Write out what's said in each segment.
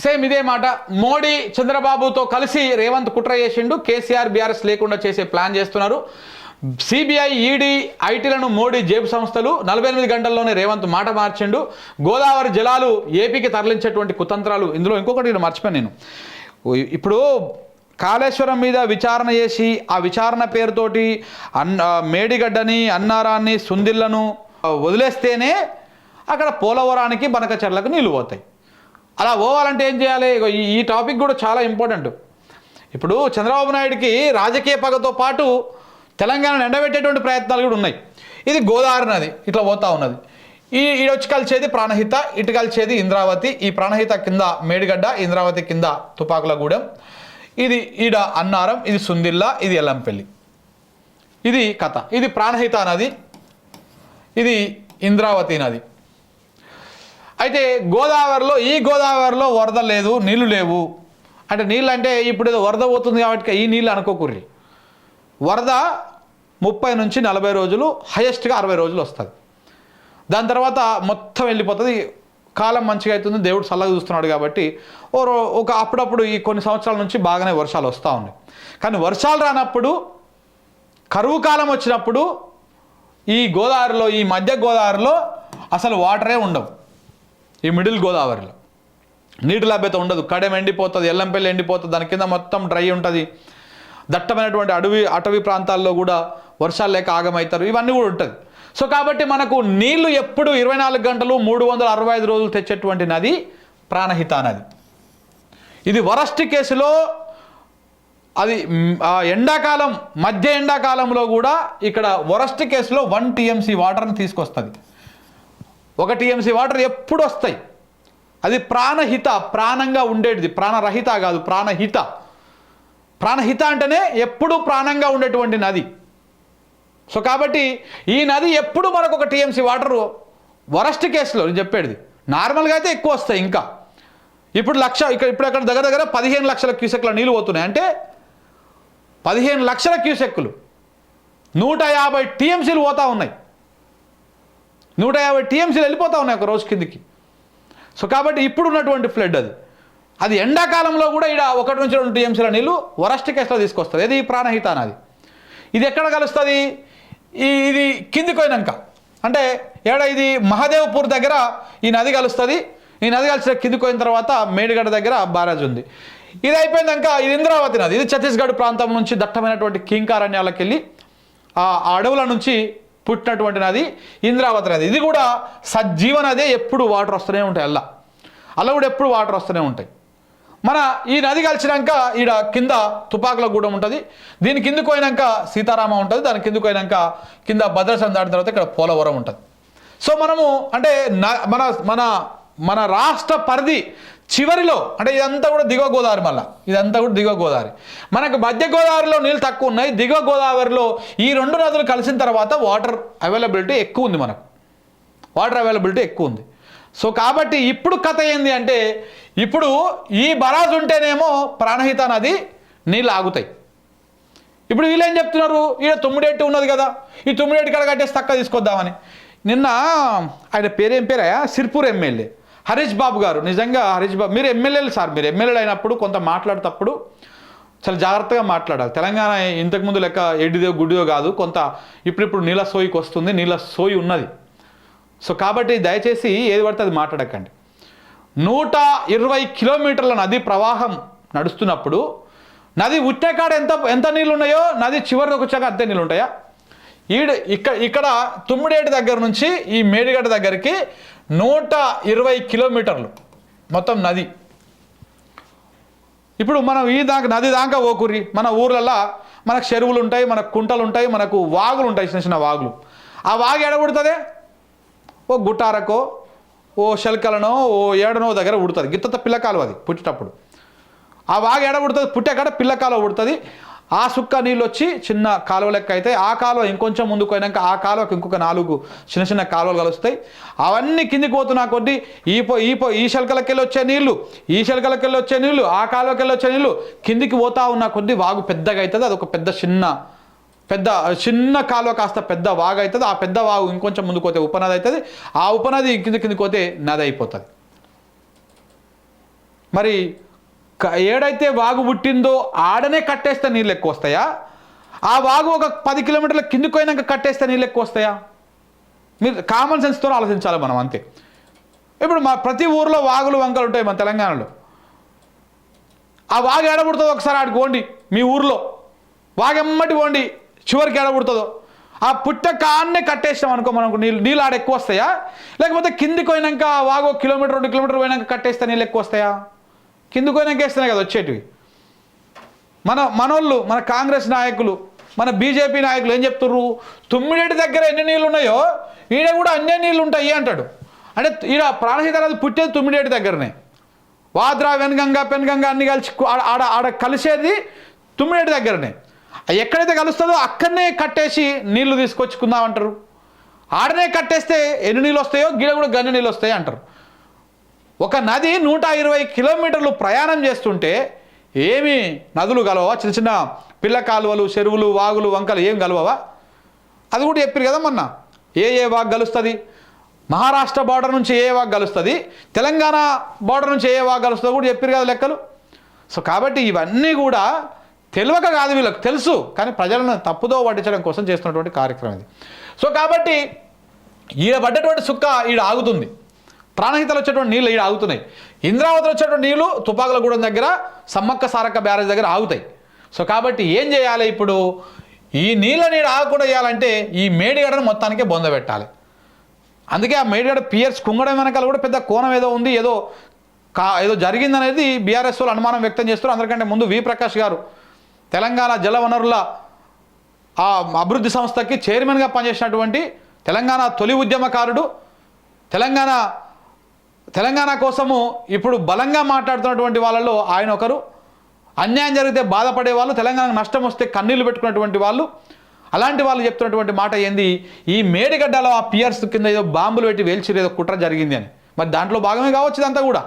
Same ఇదే మాట. మోడీ చంద్రబాబుతో కలిసి రేవంత్ కుట్ర చేసిండు. కేసీఆర్ బీఆర్ఎస్ లేకుండా చేసే ప్లాన్ చేస్తున్నారు. సిబిఐ, ఈడీ, ఐటీలను మోడీ జేబు సంస్థలు. 48 గంటల్లోనే రేవంత్ మాట మార్చిండు. గోదావరి జలాలు ఏపీకి తరలించేటువంటి కుతంత్రాలు. ఇందులో ఇంకొకటి మర్చిపోయాను నేను. ఇప్పుడు కాళేశ్వరం మీద విచారణ చేసి ఆ విచారణ పేరుతోటి మేడిగడ్డని, అన్నారాన్ని, సుందిళ్లను వదిలేస్తేనే అక్కడ పోలవరానికి, బనకచెర్లకు నీళ్లు పోతాయి. అలా పోవాలంటే ఏం చేయాలి? ఈ టాపిక్ కూడా చాలా ఇంపార్టెంట్. ఇప్పుడు చంద్రబాబు నాయుడికి రాజకీయ పగతో పాటు తెలంగాణను ఎండబెట్టేటువంటి ప్రయత్నాలు కూడా ఉన్నాయి. ఇది గోదావరి నది ఇట్లా పోతా ఉన్నది. ఈ వచ్చి కలిసేది ప్రాణహిత, ఇటు కలిసేది ఇంద్రావతి. ఈ ప్రాణహిత కింద మేడిగడ్డ, ఇంద్రావతి కింద తుపాకులగూడెం. ఇది ఈడ అన్నారం, ఇది సుందిల్లా, ఇది ఎల్లంపల్లి. ఇది కథ. ఇది ప్రాణహిత నది, ఇది ఇంద్రావతి నది. అయితే గోదావరిలో వరద లేదు, నీళ్లు లేవు. అంటే నీళ్ళు అంటే ఇప్పుడు ఏదో వరద పోతుంది కాబట్టి ఈ నీళ్ళు అనుకోకుర్రి. వరద 30 నుంచి 40 రోజులు, హైయెస్ట్గా 60 రోజులు వస్తుంది. దాని తర్వాత మొత్తం వెళ్ళిపోతుంది. కాలం మంచిగా అవుతుంది, దేవుడు చల్లగా చూస్తున్నాడు కాబట్టి అప్పుడప్పుడు ఈ కొన్ని సంవత్సరాల నుంచి బాగానే వర్షాలు వస్తూ ఉన్నాయి. కానీ వర్షాలు రానప్పుడు, కరువు కాలం వచ్చినప్పుడు ఈ గోదావరిలో, ఈ మధ్య గోదావరిలో అసలు వాటరే ఉండవు. ఈ మిడిల్ గోదావరిలో నీటి లభ్యత ఉండదు. కడెం ఎండిపోతుంది, ఎల్లంపల్లి ఎండిపోతుంది, దాని కింద మొత్తం డ్రై ఉంటుంది. దట్టమైనటువంటి అటవీ ప్రాంతాల్లో కూడా వర్షాలు లేక ఆగమవుతారు. ఇవన్నీ కూడా ఉంటుంది. సో కాబట్టి మనకు నీళ్లు ఎప్పుడు 24 గంటలు 365 రోజులు తెచ్చేటువంటి నది ప్రాణహిత నది. ఇది వరస్ట్ కేసులో అది ఎండాకాలం, మధ్య ఎండాకాలంలో కూడా ఇక్కడ వరస్ట్ కేసులో 1 TMC వాటర్ని తీసుకొస్తుంది. 1 TMC వాటర్ ఎప్పుడు వస్తాయి. అది ప్రాణహిత, ప్రాణంగా ఉండేటిది. ప్రాణరహిత కాదు, ప్రాణహిత. ప్రాణహిత అంటేనే ఎప్పుడు ప్రాణంగా ఉండేటువంటి నది. సో కాబట్టి ఈ నది ఎప్పుడు మనకు 1 TMC వాటరు వరస్ట్ కేసులో నేను చెప్పేది. నార్మల్గా అయితే ఎక్కువ వస్తాయి. ఇంకా ఇప్పుడు ఇప్పుడు అక్కడ దగ్గర 15 లక్షల క్యూసెక్ల నీళ్ళు పోతున్నాయి. అంటే 15 లక్షల క్యూసెక్కులు 150 TMCలు పోతూ ఉన్నాయి. 150 TMCలు వెళ్ళిపోతూ ఉన్నాయి ఒక రోజు కిందికి. సో కాబట్టి ఇప్పుడు ఉన్నటువంటి ఫ్లడ్ అది ఎండాకాలంలో కూడా ఇక్కడ 1 నుంచి 2 TMCల నీళ్ళు వరస్ట్ కేసులో తీసుకొస్తుంది. ఇది ప్రాణహిత నది. ఇది ఎక్కడ కలుస్తుంది? ఇది కిందికి పోయినాక, అంటే ఇది మహదేవ్పూర్ దగ్గర ఈ నది కలుస్తుంది. ఈ నది కలిసిన కిందికి పోయిన తర్వాత మేడిగడ్డ దగ్గర బారాజ్ ఉంది. ఇది అయిపోయినాక ఇది ఇంద్రావతి నది. ఇది ఛత్తీస్గఢ్ ప్రాంతం నుంచి దట్టమైనటువంటి కింకారణ్యాలకు వెళ్ళి ఆ అడవుల నుంచి పుట్టినటువంటి నది ఇంద్రావతి నది. ఇది కూడా సజీవ నదే. ఎప్పుడు వాటర్ వస్తూనే ఉంటాయి. అలా కూడా ఎప్పుడు వాటర్ వస్తూనే ఉంటాయి. మన ఈ నది కలిసినాక ఈడ కింద తుపాకులగూడెం ఉంటుంది. దీని కిందకు పోయినాక సీతారామ ఉంటుంది. దాని కిందకు పోయినాక కింద భద్రాచలం దాటిన తర్వాత ఇక్కడ పోలవరం ఉంటుంది. సో మనము అంటే మన రాష్ట్ర పరిధి చివరిలో, అంటే ఇదంతా కూడా దిగువ గోదావరి. మళ్ళీ ఇదంతా కూడా దిగువ గోదావరి. మనకు మధ్య గోదావరిలో నీళ్ళు తక్కువ ఉన్నాయి. దిగువ గోదావరిలో ఈ 2 నదులు కలిసిన తర్వాత వాటర్ అవైలబిలిటీ ఎక్కువ ఉంది. మనకు వాటర్ అవైలబిలిటీ ఎక్కువ ఉంది. సో కాబట్టి ఇప్పుడు కథ ఏంది అంటే, ఇప్పుడు ఈ బరాజ్ ఉంటేనేమో ప్రాణహిత నది నీళ్ళు ఆగుతాయి. ఇప్పుడు వీళ్ళు ఏం చెప్తున్నారు? ఈడ తుమ్మిడేట్టు ఉన్నది కదా, ఈ తుమ్మిడేట్టు కాడ కట్టేసి తక్కువ తీసుకొద్దామని. నిన్న ఆయన పేరేం పేరయ్యా, సిర్పూర్ ఎమ్మెల్యే హరీష్ బాబు గారు. నిజంగా హరీష్ బాబు, మీరు ఎమ్మెల్యేలు సార్, మీరు ఎమ్మెల్యేలు అయినప్పుడు కొంత మాట్లాడేటప్పుడు చాలా జాగ్రత్తగా మాట్లాడాలి. తెలంగాణ ఇంతకుముందు లెక్క ఎడ్డిదో గుడ్డిదో కాదు. కొంత ఇప్పుడు నీళ్ళ సోయికి వస్తుంది, నీళ్ళ సోయి ఉన్నది. సో కాబట్టి దయచేసి ఏది పడితే అది మాట్లాడకండి. 120 కిలోమీటర్ల నది ప్రవాహం నడుస్తున్నప్పుడు నది ఉట్టే కాడ ఎంత నీళ్ళు ఉన్నాయో నది చివరికి వచ్చాక అంతే నీళ్ళు ఉంటాయా? ఇక్కడ తుమ్మిడేటి దగ్గర నుంచి ఈ మేడిగడ్డ దగ్గరికి 120 కిలోమీటర్లు మొత్తం నది. ఇప్పుడు మనం నది దాకా ఓకుర్రి. మన ఊర్లలో మనకు చెరువులు ఉంటాయి, మనకు కుంటలు ఉంటాయి, మనకు వాగులు ఉంటాయి, చిన్న చిన్న వాగులు. ఆ వాగు ఎడబడుతుంది, ఓ గుట్టారకో, ఓ శల్కలనో, ఓ ఏడనో దగ్గర ఉడుతుంది. గిత్త పిల్లకాలు అది పుట్టేటప్పుడు. ఆ వాగు ఎడబడుతుంది, పుట్టాక పిల్లకాలువ పుడుతుంది. ఆ సుక్క నీళ్ళు వచ్చి చిన్న కాలువ లెక్క అయితే ఆ కాలువ ఇంకొంచెం ముందుకు పోయినాక ఆ కాలువకి ఇంకొక 4 చిన్న చిన్న కాలువలు కలుస్తాయి. అవన్నీ కిందికి పోతున్నా కొద్దీ ఈ శల్కలకెళ్ళి వచ్చే నీళ్లు, ఈ శల్కలకెళ్ళి వచ్చే నీళ్లు, ఆ కాలువకెళ్ళి వచ్చే నీళ్లు కిందికి పోతా ఉన్న కొద్దీ వాగు పెద్దగా అవుతుంది. అదొక చిన్న కాలువ కాస్త పెద్ద వాగు అవుతుంది. ఆ పెద్ద వాగు ఇంకొంచెం ముందుకు పోతే ఉపనది అవుతుంది. ఆ ఉపనది కిందికి పోతే నది అయిపోతుంది. మరి ఏడైతే వాగు పుట్టిందో ఆడనే కట్టేస్తే నీళ్ళు ఎక్కువ వస్తాయా, ఆ వాగు ఒక 10 కిలోమీటర్ల కిందికి పోయినాక కట్టేస్తే నీళ్ళు ఎక్కువ వస్తాయా? మీరు కామన్ సెన్స్తో ఆలోచించాలి మనం, అంతే. ఇప్పుడు ప్రతి ఊర్లో వాగులు వంకలు ఉంటాయి మన తెలంగాణలో. ఆ వాగు ఏడబుడుతుందో ఒకసారి ఆడికి పోండి, మీ ఊర్లో వాగెమ్మటి పోండి, చివరికి ఏడబుడుతుందో ఆ పుట్ట కాన్నే కట్టేసాం అనుకో, మనకు నీళ్ళు ఆడ ఎక్కువ వస్తాయా? లేకపోతే కిందికి పోయినాక వాగు 1 కిలోమీటర్ 2 కిలోమీటర్ పోయినాక కట్టేస్తే నీళ్ళు ఎక్కువ వస్తాయా? కిందికి పోయినాక వేస్తున్నాయి కదా వచ్చేటివి. మనోళ్ళు, మన కాంగ్రెస్ నాయకులు, మన బీజేపీ నాయకులు ఏం చెప్తుర్రు, తుమ్మిడేటి దగ్గర ఎన్ని నీళ్ళు ఉన్నాయో ఈడ కూడా అన్నే నీళ్ళు ఉంటాయి అంటాడు. అంటే ఈడ ప్రాణహిత నది పుట్టేది తుమ్మిడేటి దగ్గరనే, వాద్రా పెన్గంగా అన్ని కలిసి ఆడ కలిసేది తుమ్మిడేటి దగ్గరనే. ఎక్కడైతే కలుస్తుందో అక్కడనే కట్టేసి నీళ్లు తీసుకొచ్చుకుందామంటారు. ఆడనే కట్టేస్తే ఎన్ని నీళ్ళు వస్తాయో గిడ కూడా గన్ని నీళ్ళు వస్తాయి అంటారు. ఒక నది 120 కిలోమీటర్లు ప్రయాణం చేస్తుంటే ఏమి నదులు కలవవా? చిన్న చిన్న పిల్ల కాలువలు, చెరువులు, వాగులు, వంకలు ఏం కలవవా? అది కూడా చెప్పారు కదా మొన్న, ఏ వాగు కలుస్తుంది, మహారాష్ట్ర బార్డర్ నుంచి ఏ వాగు కలుస్తుంది, తెలంగాణ బార్డర్ నుంచి ఏ వాగు కలుస్తుందో కూడా చెప్పారు కదా లెక్కలు. సో కాబట్టి ఇవన్నీ కూడా తెలియక కాదు, వీళ్ళకి తెలుసు, కానీ ప్రజలను తప్పుదో పట్టించడం కోసం చేస్తున్నటువంటి కార్యక్రమం ఇది. సో కాబట్టి ఈడ పడ్డటువంటి సుక్క ఈడ ఆగుతుంది, ప్రాణహితలు వచ్చేటువంటి నీళ్ళు ఈడ ఆగుతున్నాయి, ఇంద్రావతిలో వచ్చేటువంటి నీళ్ళు తుపాకులగూడెం దగ్గర సమ్మక్క సారక్క బ్యారేజ్ దగ్గర ఆగుతాయి. సో కాబట్టి ఏం చేయాలి ఇప్పుడు, ఈ నీళ్ళ నీడ ఆగకుండా చేయాలంటే ఈ మేడిగడను మొత్తానికే బొంద పెట్టాలి. అందుకే ఆ మేడిగడ పియర్స్ కుంగడం వెనకాల కూడా పెద్ద కోణం ఏదో ఉంది, ఏదో జరిగిందనేది బీఆర్ఎస్ వాళ్ళు అనుమానం వ్యక్తం చేస్తారు. అందరికంటే ముందు వి ప్రకాష్ గారు తెలంగాణ జల వనరుల ఆ అభివృద్ధి సంస్థకి చైర్మన్గా పనిచేసినటువంటి తెలంగాణ తొలి ఉద్యమకారుడు, తెలంగాణ కోసము ఇప్పుడు బలంగా మాట్లాడుతున్నటువంటి వాళ్ళలో ఆయన ఒకరు. అన్యాయం జరిగితే బాధపడే వాళ్ళు, తెలంగాణకు నష్టం వస్తే కన్నీళ్లు పెట్టుకున్నటువంటి వాళ్ళు, అలాంటి వాళ్ళు చెప్తున్నటువంటి మాట ఏంది, ఈ మేడిగడ్డలో ఆ పియర్స్ కింద ఏదో బాంబులు పెట్టి వేల్చిరు, ఏదో కుట్ర జరిగింది అని. మరి దాంట్లో భాగమే కావచ్చు, ఇదంతా కూడా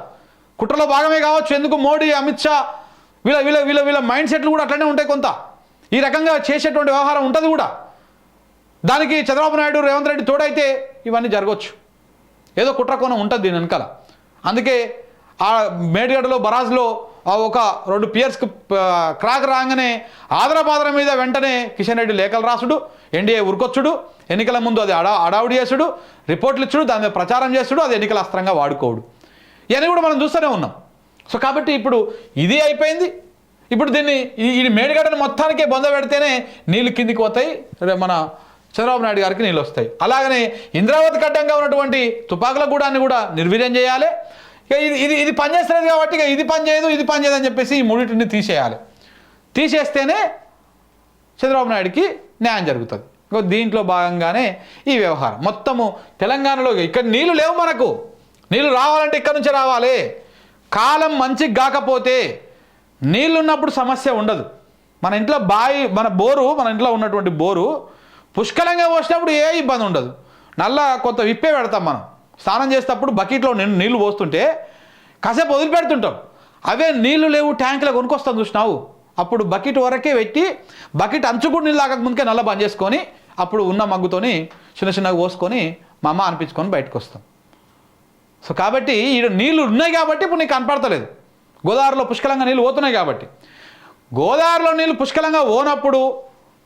కుట్రలో భాగమే కావచ్చు. ఎందుకు మోడీ, అమిత్ షా వీళ్ళ మైండ్ సెట్లు కూడా అట్లనే ఉంటాయి, కొంత ఈ రకంగా చేసేటువంటి వ్యవహారం ఉంటుంది కూడా. దానికి చంద్రబాబు నాయుడు, రేవంత్ రెడ్డి తోడైతే ఇవన్నీ జరగవచ్చు, ఏదో కుట్ర కోణం ఉంటుంది దీని వెనకాల. అందుకే ఆ మేడిగడ్డలో బరాజ్లో ఒక 2 పియర్స్కి క్రాక్ రాగానే ఆదరబాదర మీద వెంటనే కిషన్ రెడ్డి లేఖలు రాసుడు, ఎన్డీఏ ఉరికొచ్చుడు, ఎన్నికల ముందు అది అడావుడి చేసుడు, రిపోర్ట్లు ఇచ్చుడు, దాని మీద ప్రచారం చేస్తుడు, అది ఎన్నికల అస్త్రంగా వాడుకోడు, ఇవన్నీ కూడా మనం చూస్తూనే ఉన్నాం. సో కాబట్టి ఇప్పుడు ఇది అయిపోయింది. ఇప్పుడు ఈ మేడిగడ్డను మొత్తానికే బొంద పెడితేనే నీళ్ళు కిందికి పోతాయి, మన చంద్రబాబు నాయుడు గారికి నీళ్ళు వస్తాయి. అలాగనే ఇంద్రావతి అడ్డంగా ఉన్నటువంటి తుపాకులగూడాన్ని కూడా నిర్వీర్యం చేయాలి. ఇక ఇది పనిచేస్తలేదు కాబట్టి ఇక ఇది పని చేయదు అని చెప్పేసి ఈ మూడింటిని తీసేస్తేనే చంద్రబాబు నాయుడికి న్యాయం జరుగుతుంది. దీంట్లో భాగంగానే ఈ వ్యవహారం మొత్తము తెలంగాణలో. ఇక్కడ నీళ్లు లేవు, మనకు నీళ్లు రావాలంటే ఇక్కడ నుంచే రావాలి. కాలం మంచిగా కాకపోతే నీళ్ళు ఉన్నప్పుడు సమస్య ఉండదు. మన ఇంట్లో మన ఇంట్లో ఉన్నటువంటి బోరు పుష్కలంగా పోసినప్పుడు ఏ ఇబ్బంది ఉండదు. కొంత విప్పే పెడతాం మనం. స్నానం చేసేటప్పుడు బకెట్లో నీళ్లు పోస్తుంటే కాసేపు వదిలిపెడుతుంటాం. అవే నీళ్లు లేవు, ట్యాంకులో కొనుక్కొస్తాం చూసినావు, అప్పుడు బకెట్ వరకే పెట్టి బకెట్ అంచుకుడు నీళ్ళు తాగక ముందుకే నల్ల బంద్ చేసుకొని అప్పుడు ఉన్న మగ్గుతోని చిన్నగా పోసుకొని మా అమ్మ అనిపించుకొని బయటకు వస్తాం. సో కాబట్టి ఈ నీళ్ళు ఉన్నాయి కాబట్టి ఇప్పుడు నీకు కనపడతలేదు. గోదావరిలో పుష్కలంగా నీళ్ళు పోతున్నాయి కాబట్టి. గోదావరిలో నీళ్ళు పుష్కలంగా పోనప్పుడు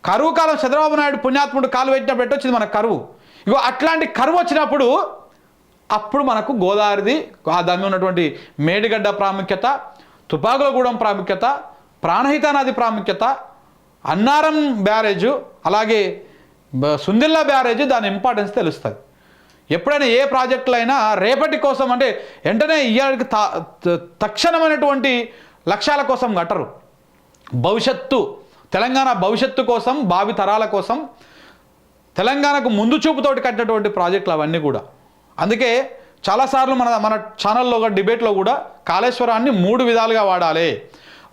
కరువు కాలం చంద్రబాబు నాయుడు పుణ్యాత్ముడు కాలు పెట్టినప్పుడు వచ్చింది మనకు కరువు. అట్లాంటి కరువు వచ్చినప్పుడు అప్పుడు మనకు గోదావరిది దాని ఉన్నటువంటి మేడిగడ్డ ప్రాముఖ్యత, తుపాకులగూడెం ప్రాముఖ్యత, ప్రాణహిత నది ప్రాముఖ్యత, అన్నారం బ్యారేజు, అలాగే సుందిల్లా బ్యారేజు, దాని ఇంపార్టెన్స్ తెలుస్తుంది. ఎప్పుడైనా ఏ ప్రాజెక్టులు అయినా రేపటి కోసం అంటే వెంటనే ఇయ్యాలకి తక్షణమైనటువంటి లక్ష్యాల కోసం కట్టరు. తెలంగాణ భవిష్యత్తు కోసం, భావి తరాల కోసం తెలంగాణకు ముందు చూపుతోటి కట్టినటువంటి ప్రాజెక్టులు అవన్నీ కూడా. అందుకే చాలాసార్లు మన ఛానల్లో డిబేట్లో కూడా కాళేశ్వరాన్ని 3 విధాలుగా వాడాలి.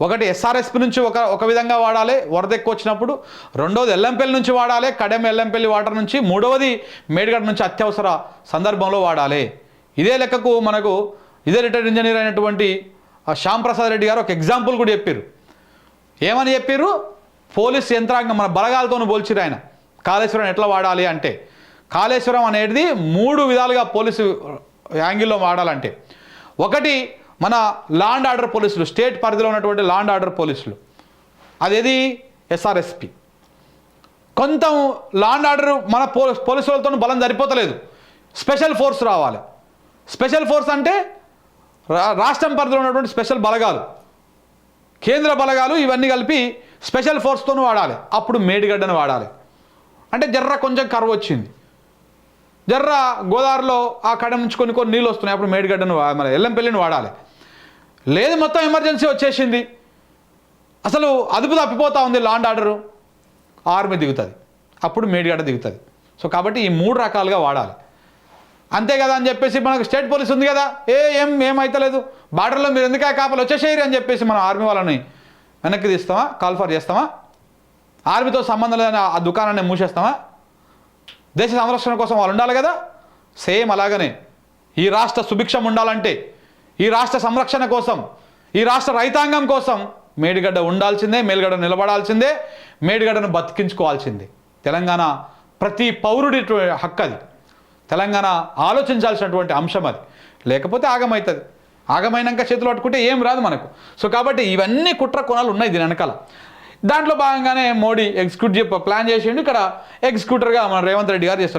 ఒకటి ఎస్ఆర్ఎస్పి నుంచి ఒక విధంగా వాడాలి వరద ఎక్కువ వచ్చినప్పుడు, రెండవది ఎల్లంపల్లి నుంచి వాడాలి కడెం ఎల్లంపల్లి వాటర్ నుంచి, మూడవది మేడిగడ్డ నుంచి అత్యవసర సందర్భంలో వాడాలి. ఇదే లెక్కకు మనకు రిటైర్డ్ ఇంజనీర్ అయినటువంటి శ్యామ్ ప్రసాద్ రెడ్డి గారు ఒక ఎగ్జాంపుల్ కూడా చెప్పారు. ఏమని చెప్పారు, పోలీస్ యంత్రాంగం మన బలగాలతో పోల్చిరు ఆయన. కాళేశ్వరం ఎట్లా వాడాలి అంటే, కాళేశ్వరం అనేది 3 విధాలుగా పోలీసు యాంగిల్లో వాడాలంటే, ఒకటి మన లా అండ్ ఆర్డర్ పోలీసులు, స్టేట్ పరిధిలో ఉన్నటువంటి లా అండ్ ఆర్డర్ పోలీసులు, అదేది ఎస్ఆర్ఎస్పి. కొంత లా అండ్ ఆర్డర్ మన పోలీసులతో బలం సరిపోతలేదు, స్పెషల్ ఫోర్స్ రావాలి. స్పెషల్ ఫోర్స్ అంటే రాష్ట్రం పరిధిలో ఉన్నటువంటి స్పెషల్ బలగాలు, కేంద్ర బలగాలు ఇవన్నీ కలిపి స్పెషల్ ఫోర్స్తో వాడాలి. అప్పుడు మేడిగడ్డను వాడాలి. అంటే జర్ర కొంచెం కరువు వచ్చింది, జర్ర గోదావరిలో ఆ కడ నుంచి కొన్ని నీళ్ళు వస్తున్నాయి, అప్పుడు మేడిగడ్డను మన ఎల్లంపల్లిని వాడాలి. లేదు మొత్తం ఎమర్జెన్సీ వచ్చేసింది, అసలు అదుపు తప్పిపోతూ ఉంది లా అండ్ ఆర్డరు, ఆర్మీ దిగుతుంది, అప్పుడు మేడిగడ్డ దిగుతుంది. సో కాబట్టి ఈ 3 రకాలుగా వాడాలి. అంతే కదా అని చెప్పేసి మనకు స్టేట్ పోలీస్ ఉంది కదా, ఏమైతలేదు, బార్డర్లో మీరు ఎందుకే కాపలు వచ్చేసేయరు అని చెప్పేసి మనం ఆర్మీ వాళ్ళని వెనక్కి తీస్తామా, కాల్ఫర్ చేస్తామా? ఆర్మీతో సంబంధం లేదని ఆ దుకాణాన్ని మూసేస్తామా? దేశ సంరక్షణ కోసం వాళ్ళు ఉండాలి కదా. సేమ్ అలాగనే ఈ రాష్ట్ర సుభిక్షం ఉండాలంటే, ఈ రాష్ట్ర సంరక్షణ కోసం, ఈ రాష్ట్ర రైతాంగం కోసం మేడిగడ్డ ఉండాల్సిందే, మేడిగడ్డ నిలబడాల్సిందే, మేడిగడ్డను బతికించుకోవాల్సిందే. తెలంగాణ ప్రతి పౌరుడి హక్కు అది, తెలంగాణ ఆలోచించాల్సినటువంటి అంశం అది. లేకపోతే ఆగమవుతుంది, ఆగమైనాక చేతులు పట్టుకుంటే ఏం రాదు మనకు. సో కాబట్టి ఇవన్నీ కుట్ర కోణాలు ఉన్నాయి దీని వెనకాల. దాంట్లో భాగంగానే మోడీ ఎగ్జిక్యూట్ ప్లాన్ చేసిండు. ఇక్కడ ఎగ్జిక్యూటర్గా మన రేవంత్ రెడ్డి గారు చేస్తారు.